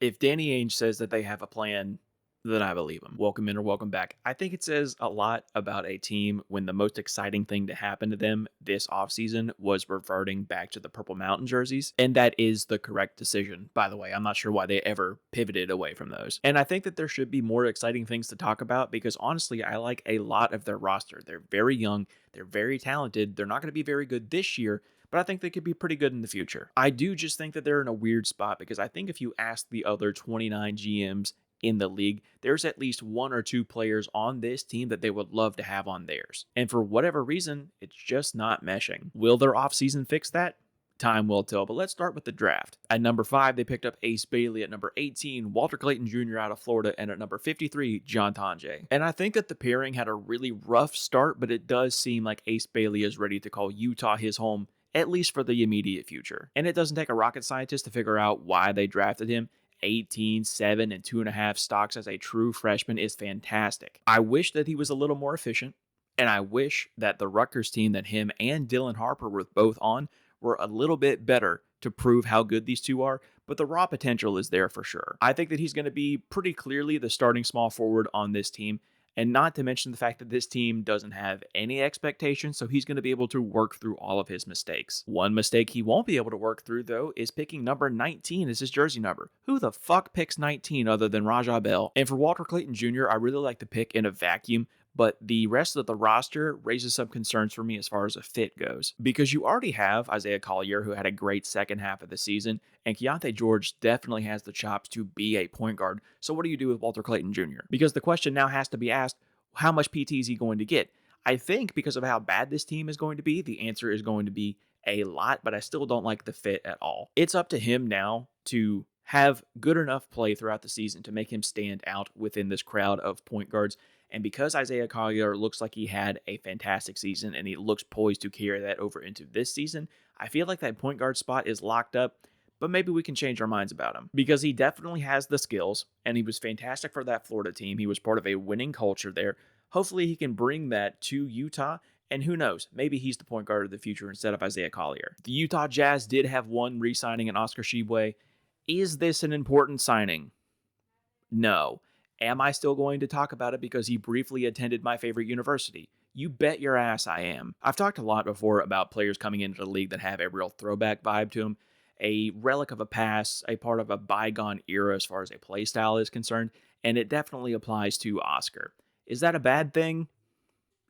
If Danny Ainge says that they have a plan, then I believe him. Welcome in or welcome back. I think it says a lot about a team when the most exciting thing to happen to them this offseason was reverting back to the Purple Mountain jerseys. And that is the correct decision, by the way. I'm not sure why they ever pivoted away from those. And I think that there should be more exciting things to talk about because honestly, I like a lot of their roster. They're very young, they're very talented. They're not going to be very good this year, but I think they could be pretty good in the future. I do just think that they're in a weird spot because I think if you ask the other 29 GMs in the league, there's at least one or two players on this team that they would love to have on theirs. And for whatever reason, it's just not meshing. Will their offseason fix that? Time will tell, but let's start with the draft. At number 5, they picked up Ace Bailey. At number 18, Walter Clayton Jr. out of Florida. And at number 53, John Tonje. And I think that the pairing had a really rough start, but it does seem like Ace Bailey is ready to call Utah his home, at least for the immediate future. And it doesn't take a rocket scientist to figure out why they drafted him. 18, 7, and 2.5 stocks as a true freshman is fantastic. I wish that he was a little more efficient, and I wish that the Rutgers team that him and Dylan Harper were both on were a little bit better to prove how good these two are, but the raw potential is there for sure. I think that he's going to be pretty clearly the starting small forward on this team, and not to mention the fact that this team doesn't have any expectations, so he's going to be able to work through all of his mistakes. One mistake he won't be able to work through, though, is picking number 19 as his jersey number. Who the fuck picks 19 other than Rajah Bell? And for Walter Clayton Jr., I really like the pick in a vacuum, but the rest of the roster raises some concerns for me as far as a fit goes. Because you already have Isaiah Collier, who had a great second half of the season, and Keontae George definitely has the chops to be a point guard. So what do you do with Walter Clayton Jr.? Because the question now has to be asked, how much PT is he going to get? I think because of how bad this team is going to be, the answer is going to be a lot, but I still don't like the fit at all. It's up to him now to have good enough play throughout the season to make him stand out within this crowd of point guards. And because Isaiah Collier looks like he had a fantastic season and he looks poised to carry that over into this season, I feel like that point guard spot is locked up, but maybe we can change our minds about him because he definitely has the skills and he was fantastic for that Florida team. He was part of a winning culture there. Hopefully he can bring that to Utah. And who knows, maybe he's the point guard of the future instead of Isaiah Collier. The Utah Jazz did have one re-signing in Oscar Tshiebwe. Is this an important signing? No. Am I still going to talk about it because he briefly attended my favorite university? You bet your ass I am. I've talked a lot before about players coming into the league that have a real throwback vibe to them, a relic of a past, a part of a bygone era as far as a play style is concerned, and it definitely applies to Oscar. Is that a bad thing?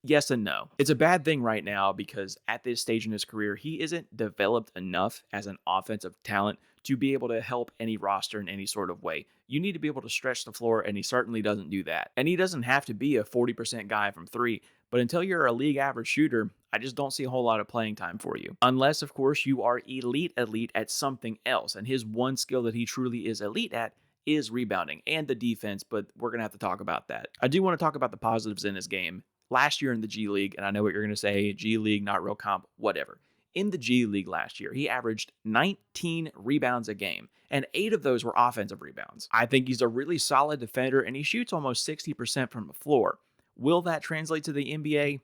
Yes and no. It's a bad thing right now because at this stage in his career, he isn't developed enough as an offensive talent to be able to help any roster in any sort of way. You need to be able to stretch the floor, and he certainly doesn't do that. And he doesn't have to be a 40% guy from three, but until you're a league average shooter, I just don't see a whole lot of playing time for you. Unless, of course, you are elite at something else, and his one skill that he truly is elite at is rebounding and the defense, but we're going to have to talk about that. I do want to talk about the positives in his game. Last year in the G League, and I know what you're going to say, G League, not real comp, whatever. In the G League last year, he averaged 19 rebounds a game, and 8 of those were offensive rebounds. I think he's a really solid defender, and he shoots almost 60% from the floor. Will that translate to the NBA?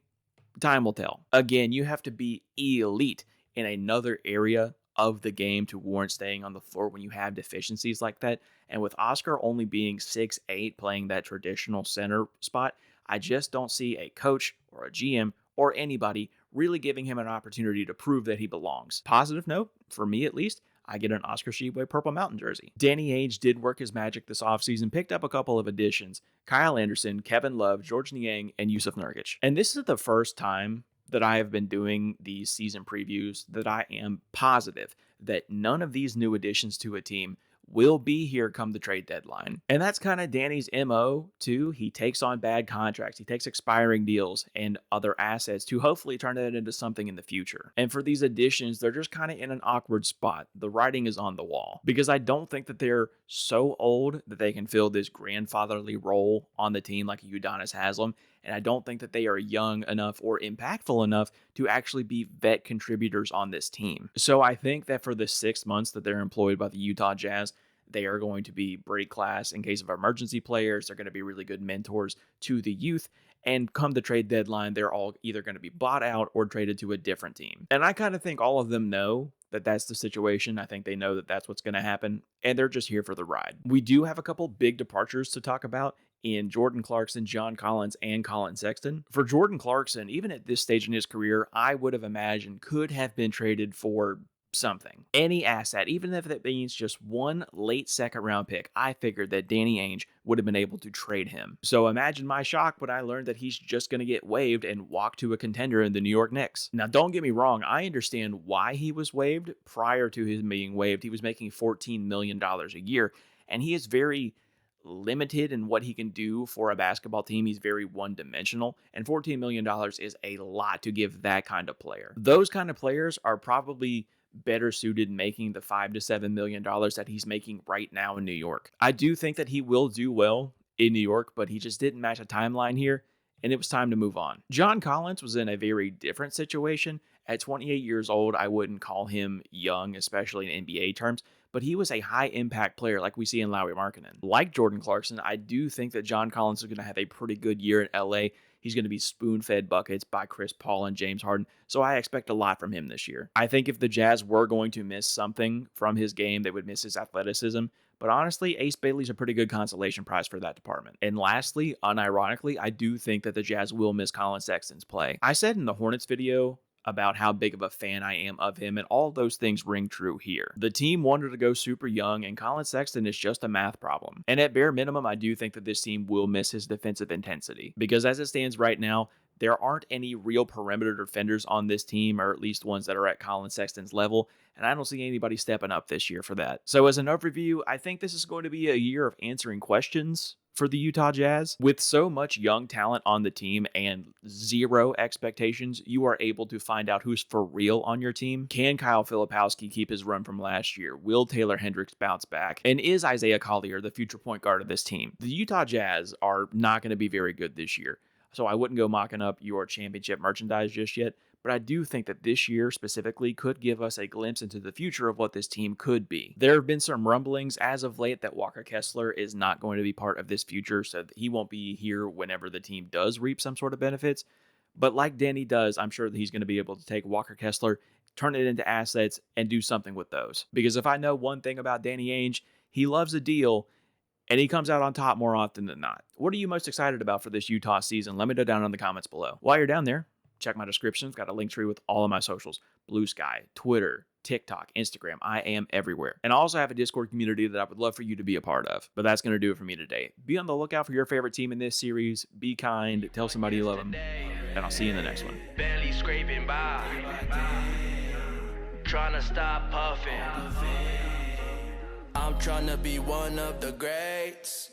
Time will tell. Again, you have to be elite in another area of the game to warrant staying on the floor when you have deficiencies like that. And with Oscar only being 6'8", playing that traditional center spot, I just don't see a coach or a GM or anybody really giving him an opportunity to prove that he belongs. Positive note, for me at least, I get an Oscar Tshiebwe Purple Mountain jersey. Danny Ainge did work his magic this offseason, picked up a couple of additions: Kyle Anderson, Kevin Love, George Niang, and Yusuf Nurkic. And this is the first time that I have been doing these season previews that I am positive that none of these new additions to a team will be here come the trade deadline. And that's kind of Danny's MO too. He takes on bad contracts. He takes expiring deals and other assets to hopefully turn that into something in the future. And for these additions, they're just kind of in an awkward spot. The writing is on the wall because I don't think that they're so old that they can fill this grandfatherly role on the team like Udonis Haslam. And I don't think that they are young enough or impactful enough to actually be vet contributors on this team. So I think that for the 6 months that they're employed by the Utah Jazz, they are going to be break class in case of emergency players. They're going to be really good mentors to the youth. And come the trade deadline, they're all either going to be bought out or traded to a different team. And I kind of think all of them know that that's the situation. I think they know that that's what's going to happen, and they're just here for the ride. We do have a couple big departures to talk about in Jordan Clarkson, John Collins, and Colin Sexton. For Jordan Clarkson, even at this stage in his career, I would have imagined could have been traded for something. Any asset, even if that means just one late second round pick, I figured that Danny Ainge would have been able to trade him. So imagine my shock when I learned that he's just going to get waived and walk to a contender in the New York Knicks. Now, don't get me wrong, I understand why he was waived. Prior to his being waived, he was making $14 million a year, and he is very limited in what he can do for a basketball team. He's very one-dimensional, and $14 million is a lot to give that kind of player. Those kind of players are probably better suited making the $5 to $7 million that he's making right now in New York. I do think that he will do well in New York, but he just didn't match a timeline here, and it was time to move on. John Collins was in a very different situation. At 28 years old, I wouldn't call him young, especially in NBA terms, but he was a high-impact player like we see in Lauri Markkanen. Like Jordan Clarkson, I do think that John Collins is going to have a pretty good year in LA. He's going to be spoon-fed buckets by Chris Paul and James Harden, so I expect a lot from him this year. I think if the Jazz were going to miss something from his game, they would miss his athleticism, but honestly, Ace Bailey's a pretty good consolation prize for that department. And lastly, unironically, I do think that the Jazz will miss Colin Sexton's play. I said in the Hornets video about how big of a fan I am of him, and all those things ring true here. The team wanted to go super young, and Colin Sexton is just a math problem. And at bare minimum, I do think that this team will miss his defensive intensity, because as it stands right now, there aren't any real perimeter defenders on this team, or at least ones that are at Colin Sexton's level, and I don't see anybody stepping up this year for that. So as an overview, I think this is going to be a year of answering questions for the Utah Jazz. With so much young talent on the team and zero expectations, you are able to find out who's for real on your team. Can Kyle Filipowski keep his run from last year? Will Taylor Hendricks bounce back? And is Isaiah Collier the future point guard of this team? The Utah Jazz are not going to be very good this year, so I wouldn't go mocking up your championship merchandise just yet, but I do think that this year specifically could give us a glimpse into the future of what this team could be. There have been some rumblings as of late that Walker Kessler is not going to be part of this future, so that he won't be here whenever the team does reap some sort of benefits. But like Danny does, I'm sure that he's going to be able to take Walker Kessler, turn it into assets, and do something with those. Because if I know one thing about Danny Ainge, he loves a deal, and he comes out on top more often than not. What are you most excited about for this Utah season? Let me know down in the comments below. While you're down there, check my description. It's got a link tree with all of my socials. Blue Sky, Twitter, TikTok, Instagram. I am everywhere. And I also have a Discord community that I would love for you to be a part of. But that's going to do it for me today. Be on the lookout for your favorite team in this series. Be kind. Tell somebody you love them. And I'll see you in the next one. Barely scraping by. Trying to stop puffing. I'm trying to be one of the greats.